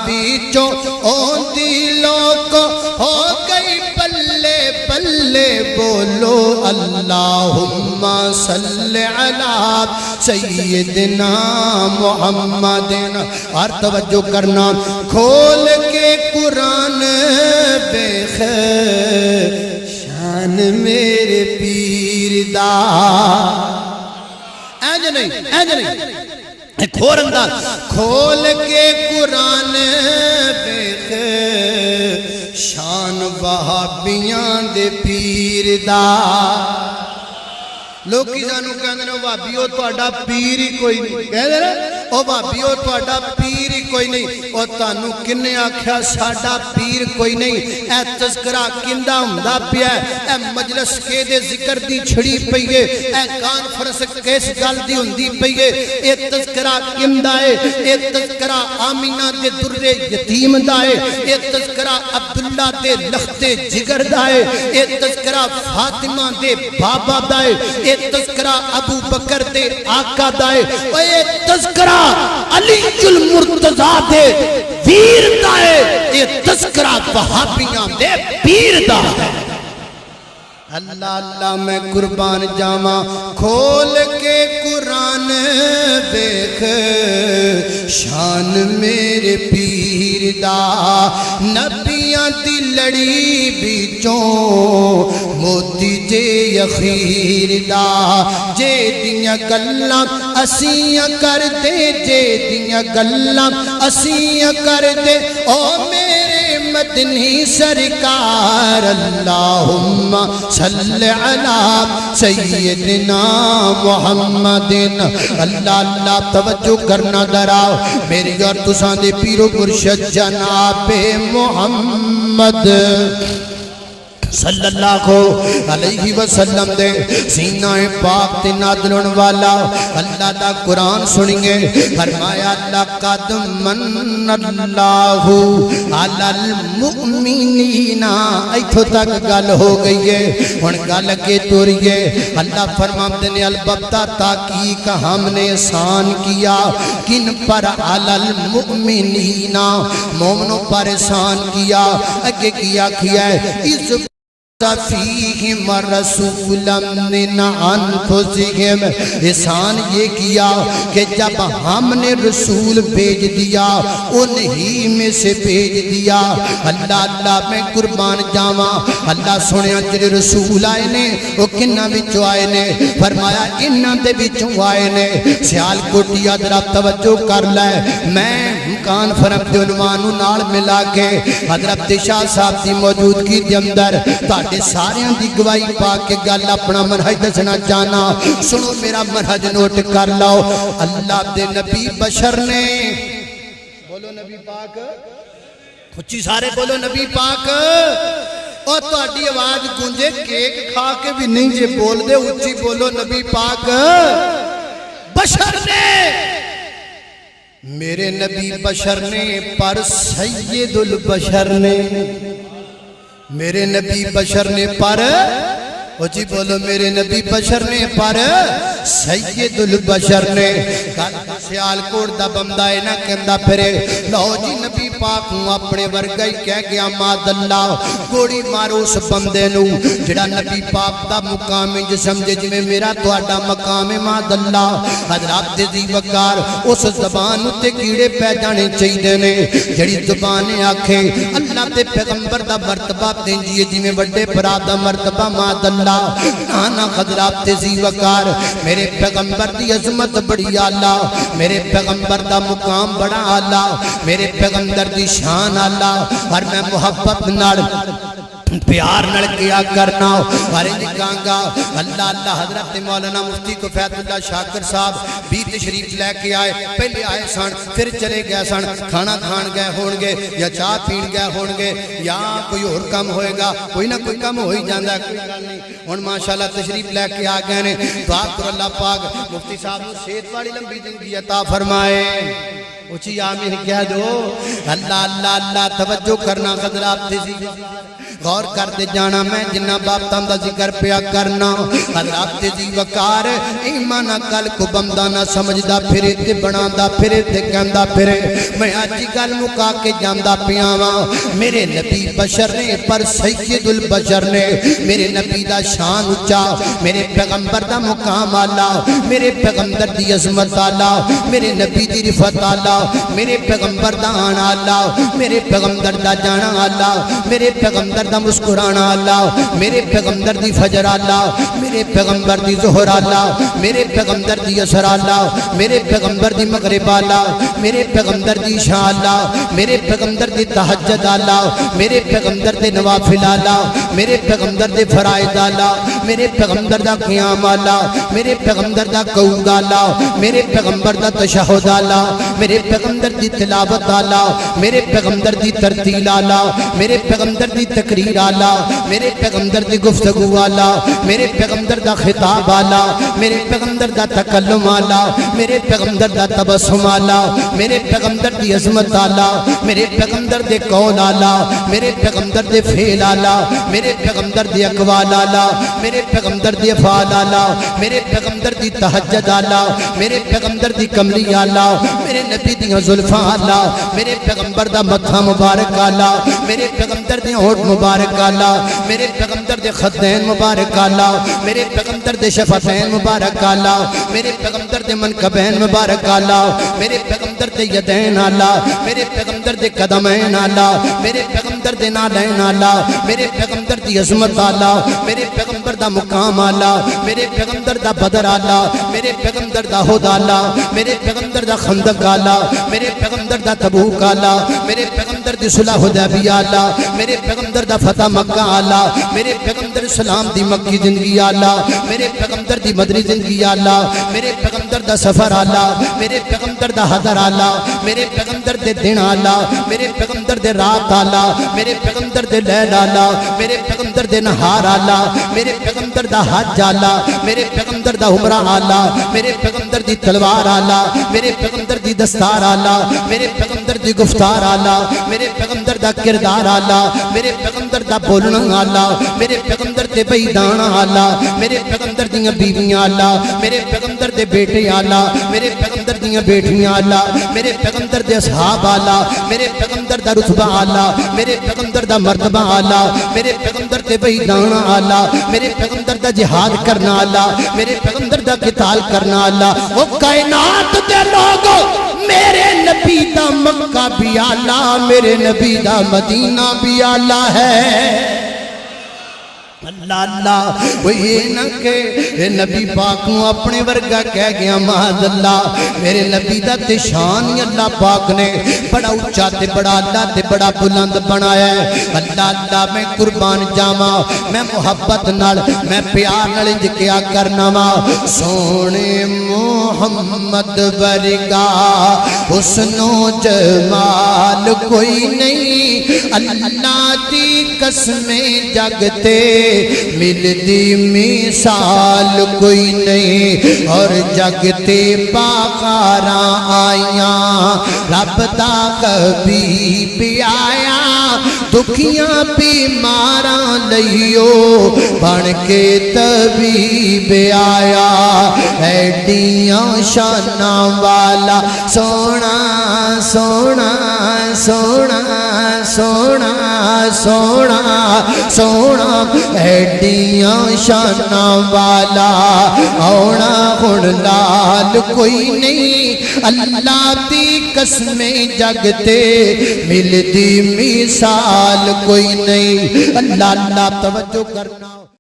بیچوں اوندی لوگ ہو گئی بلے بلے بولو اللہم صلی علی سیدنا محمد اور توجہ کرنا کھول کے قرآن بیخ شان میرے پیر دا اینج نہیں ایک اور انداز کھول کے قرآن بیخ شان وہابیاں دے پیر دا لوگ کی جانو کہنے ہیں وہابیو تو اڈا پیر ہی کوئی نہیں کہنے ہیں او وہابیو تو اڈا پیر ہی کوئی نہیں او تانو کنے آکھیا ساڑا پیر کوئی نہیں اے تذکرہ کندہ ہمدہ پیا ہے اے مجلس کے دے ذکر دی چھڑی پئیے اے کانفرنس کیس گال دی ہندی پئیے اے تذکرہ کندہ ہے اے تذکرہ آمینہ دے در یتیم دائے اے تذکرہ عبداللہ دے لخت جگر دائے اے تذکرہ فاطمہ دے بابا دائے اے تذکرہ ابو بکر دے آقا دائے اے تذکرہ علی المرتضی دے ویر دائے اے تذکرہ وہابیاں دے پیر دائے اللہ اللہ میں قربان جاما کھول کے قرآن بیخ شان میرے پیر دا نبیاں دی لڑی بیچوں موتی جے یخیر دا جے دیاں گلاں اسیاں کر دے جے دیاں گلاں اسیاں کر دے او میرے مدنی سرکار اللہم صلی علی سیدنا محمد اللہ اللہ توجہ کرنا دراؤ میری اور تساں دے پیر و مرشد جناب محمد صلی اللہ علیہ وسلم دے سینہ پاک تے نادلن والا اللہ دا قرآن سنیں فرمایا لقد من اللہ علی المؤمنین ایتھو تک گل ہو گئی ہے ہن گل کے توریے اللہ فرماتے نے البتہ تاکیق ہم نے احسان کیا کن پر علی المؤمنین مومنوں پر احسان کیا اگے کیا ہے اس فیہم رسولا من انفسہم احسان یہ کیا کہ جب ہم نے رسول بھیج دیا انہی میں سے بھیج دیا اللہ اللہ میں قربان جاواں اللہ سنیا جڑے رسول آئے نے وہ کنہ بچوں آئے نے فرمایا انہ دے بچوں آئے نے سیال کوٹی حضرت توجہ کر لائے میں کانفرنس دے عنوانو نال ملا کے حضرت شاہ صاحب دی موجودگی دے اندر سارے دی گواہی پا کے گل اپنا منہج دسنا چاہنا سنو میرا منہج نوٹ کر لاؤ اللہ دے نبی بشر نے بولو نبی پاک کچھی سارے بولو نبی پاک اور تو اڈی آواز گونجے کیک کھا کے بھی نہیں جے بول دے اچھی بولو نبی پاک بشر نے میرے نبی بشر نے پر سید البشر نے میرے نبی بشر نے پر جی بولو میرے نبی بشر نے پر سید البشر نے سیال کوڑ دا بمدائے نہ کہندہ پھرے لو جی نبی پاک ہوں اپنے ورگئی کہہ گیا ماد اللہ گوڑی مارو اس بندے نو جڑا نبی پاک دا مقام جو سمجھے جی میں میرا تو آڈا مقام ماد اللہ حضرات دی وقار اس زبان تے کیڑے پہ جانے چاہیے نے جڑی زبانیں آکھیں اللہ تے پیغمبر دا مرتبہ دیں جی جی میں بڑے پرا دا مرتبہ ماد اللہ نانا حضرات دی وقار میرے پیغمبر دی عظمت بڑی آلہ میرے پیغمبر دا مقام بڑا آلہ میرے پیغمبر دی شان آلہ اور میں محبت نال پیار نل کیا کرنا ہمارے نکانگا اللہ اللہ حضرت مولانا مفتی کو فیض اللہ شاکر صاحب بھی تشریف لے کے آئے پہلے آئے سن پھر چلے گئے سن کھانا کھان گئے ہونگے یا چاہ پین گئے ہونگے یا کوئی اور کم ہوئے گا کوئی نہ کوئی کم ہوئی جاندہ ہے کوئی گل نہیں اور ماشاءاللہ تشریف لے کے آ گئے نے دعا کر اللہ پاک مفتی صاحب نے صحت والی لمبی زندگی عطا فرمائے اچھی آمین کہہ دو اللہ اللہ اللہ توجہ کرنا حضرات سی غور کرتے جانا میں جنہ بابتاں دا ذکر پیا کرنا حضرات جی وقار ایمان کل کو بندہ نہ سمجھدا پھرے تے بنادا پھرے تے کہندا پھرے میں اج گل مکا کے جاندا پیا واں میرے نبی بشر نے پر سید البشر نے میرے نبی دا شان اونچا میرے پیغمبر دا مقام اعلی میرے پیغمبر دی عظمت اعلی میرے نبی دی رفعت اعلی میرے پیغمبر دا آنا اعلی میرے پیغمبر دا جانا اعلی میرے پیغمبر دا مسکرانا اللہ میرے پیغمبر دی فجر اللہ میرے پیغمبر دی ظہر اللہ میرے پیغمبر دی عصر اللہ میرے پیغمبر دی مغرب اللہ میرے پیغمبر دی عشاء اللہ میرے پیغمبر دی تہجد اللہ میرے پیغمبر دی نوافل اللہ میرے پیغمبر دی فرائض اللہ میرے پیغمبر دا قیام اللہ میرے پیغمبر دا قعود اللہ میرے پیغمبر دا تشہد اللہ میرے پیغمبر دی تلاوت اللہ میرے پیغمبر دی ترتیل اللہ میرے پیغمبر دی تقریر اللہ میرے پیغمبر دی گفتگو اللہ میرے پیغمبر دا خطاب اللہ میرے پیغمبر دا تکلم اللہ میرے پیغمبر دا تبسم اللہ میرے پیغمبر دی عظمت اللہ میرے پیغمبر دے قول اللہ میرے پیغمبر دے فعل اللہ میرے پیغمبر دی اقوال اللہ میرے پیغمبر دی افعال اللہ میرے پیغمبر دی تہجد اللہ میرے پیغمبر دی کملی اللہ میرے نبی دی زلفاں اللہ میرے پیغمبر دا متھا مبارک اللہ میرے پیغمبر دی ہونٹ مبارک اللہ میرے پیغمبر دے خدین مبارک اللہ میرے پیغمبر دے شفتین مبارک اللہ میرے پیغمبر دے منکبین مبارک اللہ میرے پیغمبر دے یدین اللہ میرے پیغمبر دے قدمین اللہ میرے پیغمبر دے نالین اللہ میرے پیغمبر دی عظمت اللہ میرے پیغمبر دا مقام اللہ میرے پیغمبر دا بدر اللہ میرے پیغمبر دا ہد اللہ میرے پیغمبر دا خندق اللہ میرے پیغمبر دا تبوک اللہ میرے پیغمبر دی صلح حدیبیہ اللہ میرے پیغمبر دا فتح مکہ اللہ میرے پیغمبر اسلام دی مکی زندگی اللہ میرے پیغمبر دی مدنی زندگی اللہ میرے پیغمبر دا سفر اللہ میرے پیغمبر دا حضر اللہ میرے پیغمبر دے دن اللہ میرے پیغمبر دے رات اللہ میرے پیغمبر دے لیل اللہ میرے پیغمبر دے نہار اللہ میرے پیغمبر دا حج اللہ میرے پیغمبر دا عمرہ اللہ میرے پیغمبر دی تلوار اللہ میرے پیغمبر دی دستار اللہ میرے پیغمبر دی گفتار اللہ میرے پیغمبر دا کردار اللہ میرے پیغمبر دا بولنا اللہ میرے پیغمبر دے بیدانا اللہ میرے پیغمبر دیاں بیویاں اللہ میرے پیغمبر دے بیٹے اللہ میرے پیغمبر دیاں بیٹیاں اللہ میرے پیغمبر دے اصحاب اللہ میرے پیغمبر دا رتبہ اللہ میرے پیغمبر دا مرتبہ اللہ میرے پیغمبر دے بیدانا اللہ میرے پیغمبر دا جہاد کرنا اللہ میرے پیغمبر دا قتال کرنا اللہ وہ کائنات دے لوگوں میرے نبی دا مکہ بھی آلہ میرے نبی دا مدینہ بھی آلہ ہے اللہ اللہ وہ یہ نہ کہ نبی پاک کو اپنے ورگا کہہ گیا معاذ اللہ میرے نبی دا تے شان اللہ پاک نے بڑا اونچا تے بڑا اللہ تے بڑا بلند بنایا ہے اللہ اللہ میں قربان جاواں میں محبت نال میں پیار نال انج کیا کرنا وا سونے محمد ورگا حسن و جمال کوئی نہیں اللہ دی قسمیں جگتے ملدی مثال کوئی نہیں اور جگتے پاکاراں آیاں رب دا کبھی بھی آیا دکھیاں بیماراں لئیو بن کے طبیب آیا ایڈیاں شاناں والا سونا سونا سونا سونا سونا سونا ایڈیاں شاناں والا اونا ہن لال کوئی نہیں اللہ دی قسمیں جگتے ملدی مثال کوئی نہیں اللہ اللہ توجہ کرنا